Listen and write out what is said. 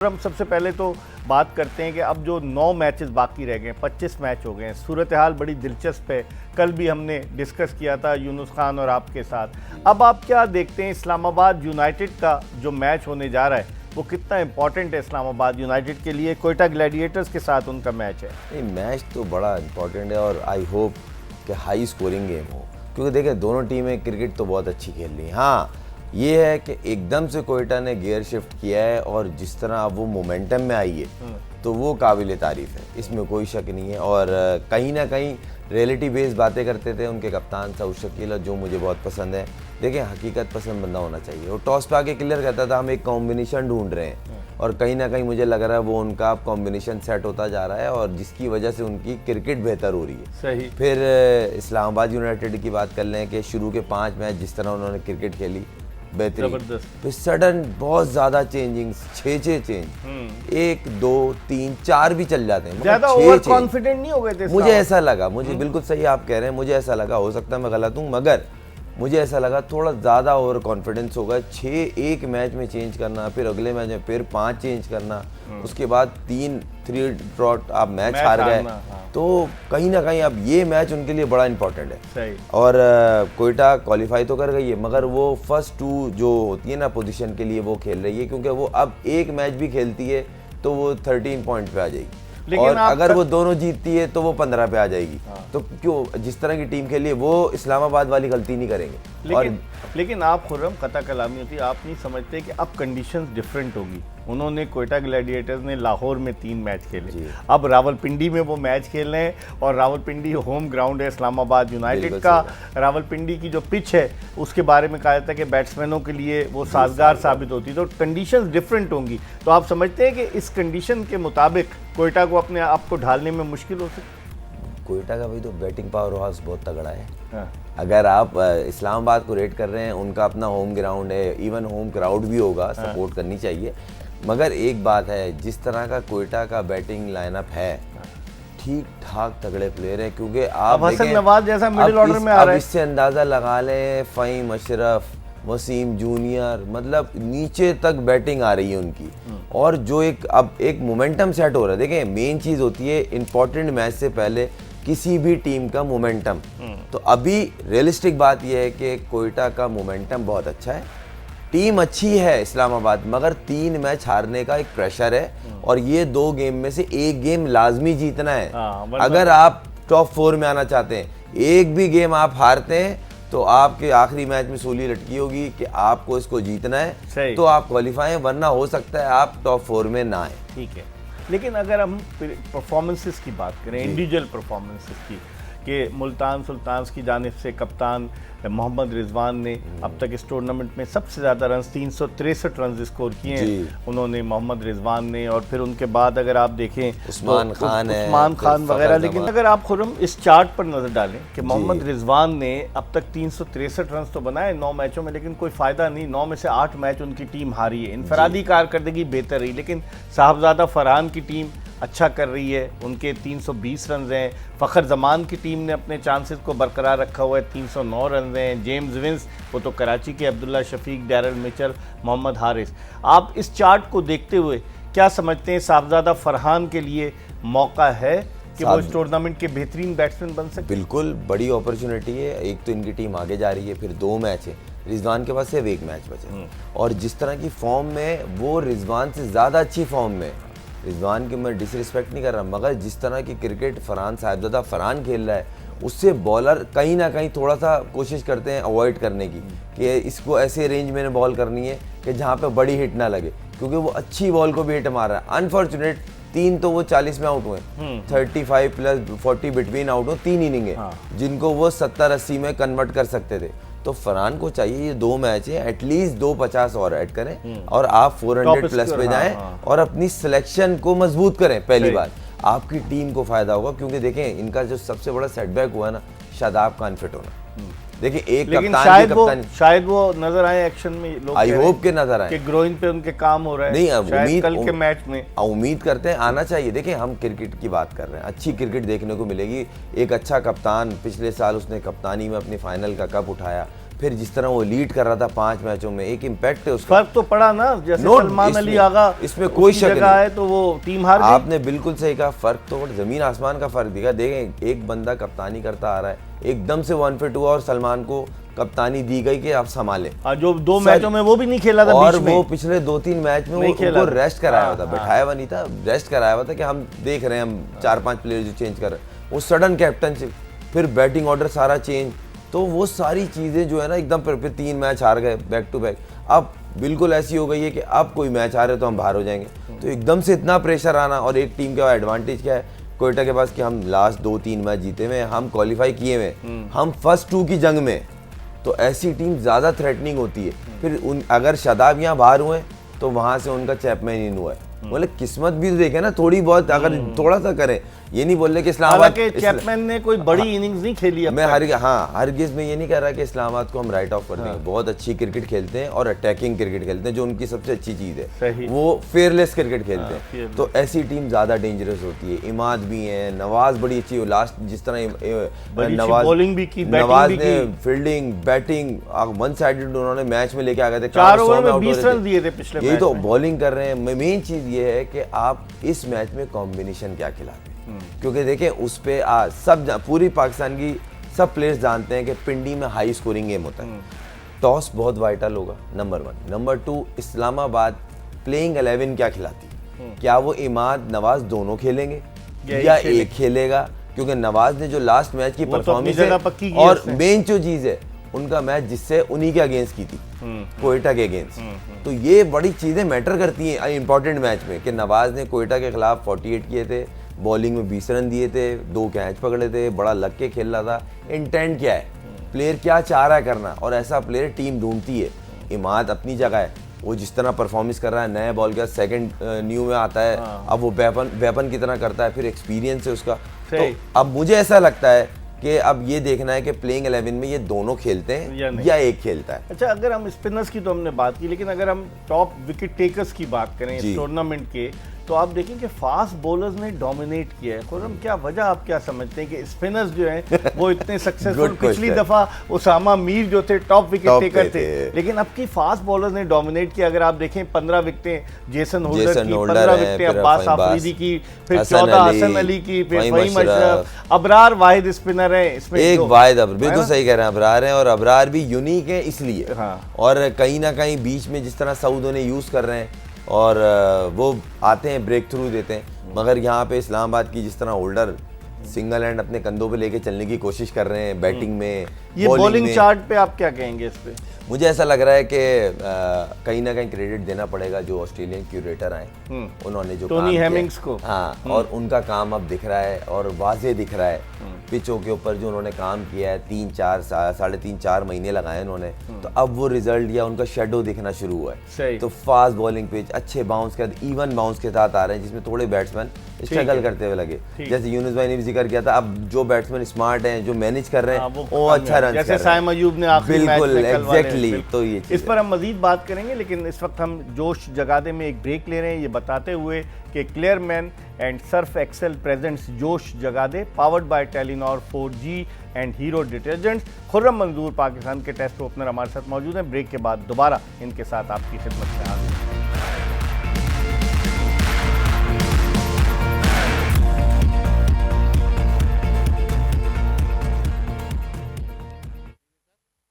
हम सबसे पहले तो बात करते हैं कि अब जो 9 मैचेस बाकी रह गए, 25 मैच हो गए हैं। सूरत हाल बड़ी दिलचस्प है। कल भी हमने डिस्कस किया था यूनुस खान और आपके साथ। अब आप क्या देखते हैं इस्लामाबाद यूनाइटेड का जो मैच होने जा रहा है वो कितना इंपॉर्टेंट है इस्लामाबाद यूनाइटेड के लिए? कोयटा ग्लैडिएटर्स के साथ उनका मैच है। नहीं, मैच तो बड़ा इंपॉर्टेंट है और आई होप कि हाई स्कोरिंग गेम हो, क्योंकि देखिए दोनों टीमें क्रिकेट तो बहुत अच्छी खेल रही हैं। हाँ, ये है कि एकदम से कोयटा ने गियर शिफ्ट किया है और जिस तरह अब वो मोमेंटम में आई है तो वो काबिल तारीफ़ है, इसमें कोई शक नहीं है। और कहीं ना कहीं रियलिटी बेस्ड बातें करते थे उनके कप्तान सऊद शकील, जो मुझे बहुत पसंद है। देखिए, हकीकत पसंद बंदा होना चाहिए। और टॉस पे आके क्लियर कहता था हम एक कॉम्बिनेशन ढूंढ रहे हैं, और कहीं ना कहीं मुझे लग रहा है वो उनका कॉम्बिनेशन सेट होता जा रहा है और जिसकी वजह से उनकी क्रिकेट बेहतर हो रही है। सही। फिर इस्लामाबाद यूनाइटेड की बात कर लें कि शुरू के 5 मैच जिस तरह उन्होंने क्रिकेट खेली बेहतरीन, फिर सडन बहुत ज्यादा चेंजिंग्स, 6 चेंज, 1 2 3 4 भी चल जाते हैं। ज्यादा ओवर कॉन्फिडेंट नहीं हो गए थे। मुझे ऐसा लगा, मुझे बिल्कुल सही आप कह रहे हैं, मुझे ऐसा लगा, हो सकता है मैं गलत हूँ, मगर मुझे ऐसा लगा थोड़ा ज़्यादा ओवर कॉन्फिडेंस होगा। 6 एक मैच में चेंज करना, फिर अगले मैच में फिर 5 चेंज करना, उसके बाद 3 ड्रॉट आप मैच हार गए। तो कहीं ना कहीं अब ये मैच उनके लिए बड़ा इंपॉर्टेंट है। सही। और कोयटा क्वालिफाई तो कर गई है, मगर वो फर्स्ट 2 जो होती है ना पोजीशन के लिए वो खेल रही है, क्योंकि वो अब एक मैच भी खेलती है तो वो 13 पॉइंट पे आ जाएगी, और अगर वो दोनों जीतती है तो वो 15 पे आ जाएगी। तो क्यों, जिस तरह की टीम खेली है वो इस्लामाबाद वाली गलती नहीं करेंगे। लेकिन आप खुर्रम, कता कलामी होती, आप नहीं समझते कि अब कंडीशंस डिफरेंट होगी। उन्होंने कोयटा ग्लैडिएटर्स ने लाहौर में 3 मैच खेले, अब रावलपिंडी में वो मैच खेल रहे हैं, और रावलपिंडी होम ग्राउंड है इस्लामाबाद यूनाइटेड का। रावलपिंडी की जो पिच है उसके बारे में कहा जाता है कि बैट्समैनों के लिए वो साजगार साबित होती है, तो कंडीशंस डिफरेंट होंगी। तो आप समझते हैं कि इस कंडीशन के मुताबिक कोयटा को अपने आप को ढालने में मुश्किल हो सकती? कोयटा का भाई तो बैटिंग पावर हाउस बहुत तगड़ा है। हाँ। अगर आप इस्लामाबाद को रेट कर रहे हैं, उनका अपना होम ग्राउंड है, इवन होम क्राउड भी होगा, सपोर्ट करनी चाहिए। मगर एक बात है, जिस तरह का कोयटा का बैटिंग लाइनअप है, ठीक ठाक तगड़े प्लेयर हैं, क्योंकि आप हसन नवाज जैसा मिडिल ऑर्डर में आ रहा है। इससे अंदाजा लगा लें, फ़हीम अशरफ, वसीम जूनियर, मतलब नीचे तक बैटिंग आ रही है उनकी, और जो अब एक मोमेंटम सेट हो रहा है। देखिए, मेन चीज़ होती है इंपॉर्टेंट मैच से पहले किसी भी टीम का मोमेंटम। तो अभी रियलिस्टिक बात यह है कि कोयटा का मोमेंटम बहुत अच्छा है, टीम अच्छी है इस्लामाबाद, मगर 3 मैच हारने का एक प्रेशर है, और ये 2 गेम में से एक गेम लाजमी जीतना है। अगर आप टॉप 4 में आना चाहते हैं, एक भी गेम आप हारते हैं तो आपके आखिरी मैच में सूली लटकी होगी कि आपको इसको जीतना है, तो आप क्वालिफाई हैं, वरना हो सकता है आप टॉप 4 में ना आए। ठीक है, लेकिन अगर हम परफॉर्मेंसेस की बात करें, इंडिविजुअल परफॉर्मेंसेस की, कि मुल्तान सुल्तान्स की जानिब से कप्तान मोहम्मद रिजवान ने अब तक इस टूर्नामेंट में सबसे ज़्यादा रन 363 रन स्कोर किए हैं उन्होंने, मोहम्मद रिजवान ने। और फिर उनके बाद अगर आप देखें उस्मान खान वगैरह। लेकिन अगर आप खुर्रम इस चार्ट पर नज़र डालें कि मोहम्मद रिजवान ने अब तक 363 रन तो बनाए 9 मैचों में, लेकिन कोई फ़ायदा नहीं। 9 में से 8 मैच उनकी टीम हारी है। इनफरादी कारकर्दगी बेहतर रही, लेकिन साहबजादा फरहान की टीम अच्छा कर रही है, उनके 320 रन हैं। फ़खर जमान की टीम ने अपने चांसेस को बरकरार रखा हुआ है, 309 रन हैं। जेम्स विंस, वो तो कराची के, अब्दुल्ला शफीक, डैरल मिचल, मोहम्मद हारिस। आप इस चार्ट को देखते हुए क्या समझते हैं, साहबजादा फरहान के लिए मौका है कि वो इस टूर्नामेंट के बेहतरीन बैट्समैन बन सकते? बिल्कुल, बड़ी अपॉर्चुनिटी है। एक तो इनकी टीम आगे जा रही है, फिर 2 मैच है, रिजवान के पास सिर्फ 1 मैच बचे, और जिस तरह की फॉर्म में वो रिजवान से ज़्यादा अच्छी फॉर्म में, रिजवान की मैं डिसरिस्पेक्ट नहीं कर रहा, मगर जिस तरह की क्रिकेट साहबजादा फरहान खेल रहा है, उससे बॉलर कहीं ना कहीं थोड़ा सा कोशिश करते हैं अवॉइड करने की, कि इसको ऐसे रेंज में बॉल करनी है कि जहाँ पे बड़ी हिट ना लगे, क्योंकि वो अच्छी बॉल को भी हिट मार रहा है। अनफॉर्चुनेट 3 तो वो 40 में आउट हुए, 35 प्लस 40 बिटवीन आउट हो, 3 इनिंग है जिनको वो 70-80 में कन्वर्ट कर सकते थे। तो फरहान को चाहिए ये 2 मैच है, एटलीस्ट 250 और ऐड करें और आप 400 प्लस पे जाएं और अपनी सिलेक्शन को मजबूत करें। पहली बात, आपकी टीम को फायदा होगा, क्योंकि देखें इनका जो सबसे बड़ा सेटबैक हुआ ना, शादाब खान फिट होना। देखिए, एक कप्तान शायद वो नजर आए एक्शन में, लोग आई होप के नजर आए, कि ग्रोइंग पे उनके काम हो रहा है। नहीं, उम्मीद कल के मैच में उम्मीद करते हैं आना चाहिए। देखिए, हम क्रिकेट की बात कर रहे हैं, अच्छी क्रिकेट देखने को मिलेगी। एक अच्छा कप्तान, पिछले साल उसने कप्तानी में अपनी फाइनल का कप उठाया, फिर जिस तरह वो लीड कर रहा था 5 मैचों में, एक इम्पैक्ट है उसका। फर्क तो पड़ा ना, जैसे No, सलमान अली इसमें- आगा इसमें कोई शक जगह नहीं है तो वो टीम हार गई। आपने बिल्कुल सही कहा, फर्क तो जमीन आसमान का फर्क दिखा। देखें, एक बंदा कप्तानी करता आ रहा है, एकदम से 1 फिट हुआ और सलमान को कप्तानी दी गई कि आप संभालें। जो 2 मैचों में वो भी नहीं खेला था और बीच में। वो पिछले 2-3 मैच में नहीं खेला उनको था। रेस्ट कराया हुआ था, हाँ, बैठाया हुआ नहीं था, रेस्ट कराया हुआ था कि हम देख रहे हैं, हम 4-5 प्लेयर जो चेंज कर रहे हैं। वो सडन कैप्टनशिप, फिर बैटिंग ऑर्डर सारा चेंज, तो वो सारी चीज़ें जो है ना एकदम फिर 3 मैच हार गए बैक टू बैक। अब बिल्कुल ऐसी हो गई है कि अब कोई मैच हारे तो हम बाहर हो जाएंगे। तो एकदम से इतना प्रेशर आना, और एक टीम का एडवांटेज क्या है कोयटा के पास कि हम लास्ट 2-3 मैच जीते हुए, हम क्वालिफाई किए हुए, हम फर्स्ट 2 की जंग में, तो ऐसी टीम ज़्यादा थ्रेटनिंग होती है। फिर अगर शादाब यहाँ बाहर हुए तो वहाँ से उनका चैपमैन इन हुआ है। मतलब किस्मत भी तो देखे ना थोड़ी बहुत, अगर थोड़ा सा करें, ये नहीं बोल रहे कि इस्लामाबाद। हालांकि चैपमैन ने कोई बड़ी इनिंग्स नहीं खेली अब मैं तक। हरगिज़ में ये नहीं कह रहा कि इस्लामाबाद को हम राइट ऑफ कर देंगे। बहुत अच्छी क्रिकेट खेलते हैं और अटैकिंग क्रिकेट खेलते हैं, जो उनकी सबसे अच्छी चीज़ सही। है। वो फेयरलेस क्रिकेट खेलते हैं, fearless। तो ऐसी टीम ज़्यादा डेंजरस होती है। इमाद भी है, नवाज बड़ी अच्छी हो, लास्ट जिस तरह नवाज बॉलिंग भी की, नवाज बैटिंग भी ने की। फील्डिंग बैटिंग 1 साइडेड उन्होंने मैच में लेके आ गए थे। 4 100 ओवर में आउट हो 20 रहे रन दिए थे पिछले यही मैच तो में। बॉलिंग कर रहे हैं। मेन चीज़ ये है कि आप इस मैच में कॉम्बिनेशन क्या खिलाते हैं, क्योंकि देखें उस पे पूरी पाकिस्तान की सब प्लेयर्स जानते हैं कि पिंडी में हाई स्कोरिंग गेम होता है। टॉस बहुत वाइटल होगा, नंबर 1। नंबर 2, इस्लामाबाद प्लेइंग 11 क्या खिलाती है। क्या वो इमाद नवाज दोनों खेलेंगे या एक खेलेगा, क्योंकि नवाज ने जो लास्ट मैच की परफॉर्मेंस है, और मेन जो चीज़ है उनका मैच जिससे उन्हीं के अगेंस्ट की थी, कोयटा के अगेंस्ट, तो ये बड़ी चीज़ें मैटर करती हैं इंपॉर्टेंट मैच में। कि नवाज ने कोयटा के खिलाफ 48 किए थे, बॉलिंग में 20 रन दिए थे, 2 कैच पकड़े थे, बड़ा लग के खेल रहा था। इंटेंट क्या है, प्लेयर क्या चाह रहा है करना, और ऐसा प्लेयर टीम ढूंढती है। इमाद अपनी जगह है, वो जिस तरह परफॉर्मेंस कर रहा है, नए बॉल का सेकंड न्यू में आता है, अब वो वेपन की तरह करता है, फिर एक्सपीरियंस है उसका। तो अब मुझे ऐसा लगता है कि अब ये देखना है कि प्लेइंग 11 में ये दोनों खेलते हैं या एक खेलता है। अच्छा, अगर हम स्पिनर्स की तो हमने बात की, लेकिन अगर हम टॉप विकेट टेकर्स की बात करें इस टूर्नामेंट के, तो आप देखें कि फास्ट बॉलर्स ने डोमिनेट किया है। खुर्रम, क्या वजह आप क्या समझते हैं कि स्पिनर्स जो हैं वो इतने सक्सेसफुल? पिछली दफा उसामा मीर जो थे टॉप विकेट टेकर थे, लेकिन अब की फास्ट बॉलर्स ने डोमिनेट किया। अगर आप देखें 15 विकेटें जेसन होल्डर की, 15 विकेटें अब्बास आफरीदी की, फिर 14 हसन अली की, फिर फहीम अशरफ, अबरार वाहिद स्पिनर है इसमें। एक वाहिद बिल्कुल सही कह रहे हैं, अबरार हैं, और अबरार भी यूनिक है इसलिए। और कहीं ना कहीं बीच में जिस तरह सऊद उन्हें यूज़ कर रहे हैं और वो आते हैं, ब्रेक थ्रू देते हैं, मगर यहाँ पे इस्लामाबाद की जिस तरह होल्डर सिंगल हैंड अपने कंधों पे लेके चलने की कोशिश कर रहे हैं बैटिंग में, ये बॉलिंग चार्ट पे आप क्या कहेंगे इस पे? मुझे ऐसा लग रहा है कि कहीं ना कहीं क्रेडिट देना पड़ेगा जो ऑस्ट्रेलियन क्यूरेटर आए, उन्होंने जो टोनी हेमिंग्स को, हाँ, और उनका काम अब दिख रहा है और वाजे दिख रहा है। पिचों के ऊपर जो उन्होंने काम किया है, 3-4 महीने लगाए उन्होंने, तो अब वो रिजल्ट या उनका शेडो दिखना शुरू हुआ है। तो फास्ट बॉलिंग पिच, अच्छे बाउंस के साथ, इवन बाउंस के साथ आ रहे हैं, जिसमें थोड़े बैट्समैन स्ट्रगल करते हुए लगे। जैसे यूनुस भाई ने भी जिक्र किया था, अब जो बैट्समैन स्मार्ट हैं, जो मैनेज कर रहे हैं, वो अच्छा रन, जैसे साइम अयूब ने आखिरी मैच में एग्जैक्टली। तो ये इस पर हम मजीद बात करेंगे, लेकिन इस वक्त हम जोश जगादे में एक ब्रेक ले रहे हैं, ये बताते हुए कि Clear Men and Surf Excel presents Josh Jagaade, powered by Telenor 4G and Hero detergents. Khurram Manzoor Pakistan के टेस्ट ओपनर हमारे साथ मौजूद हैं। ब्रेक के बाद दोबारा इनके साथ आपकी खिदमत में हाजिर।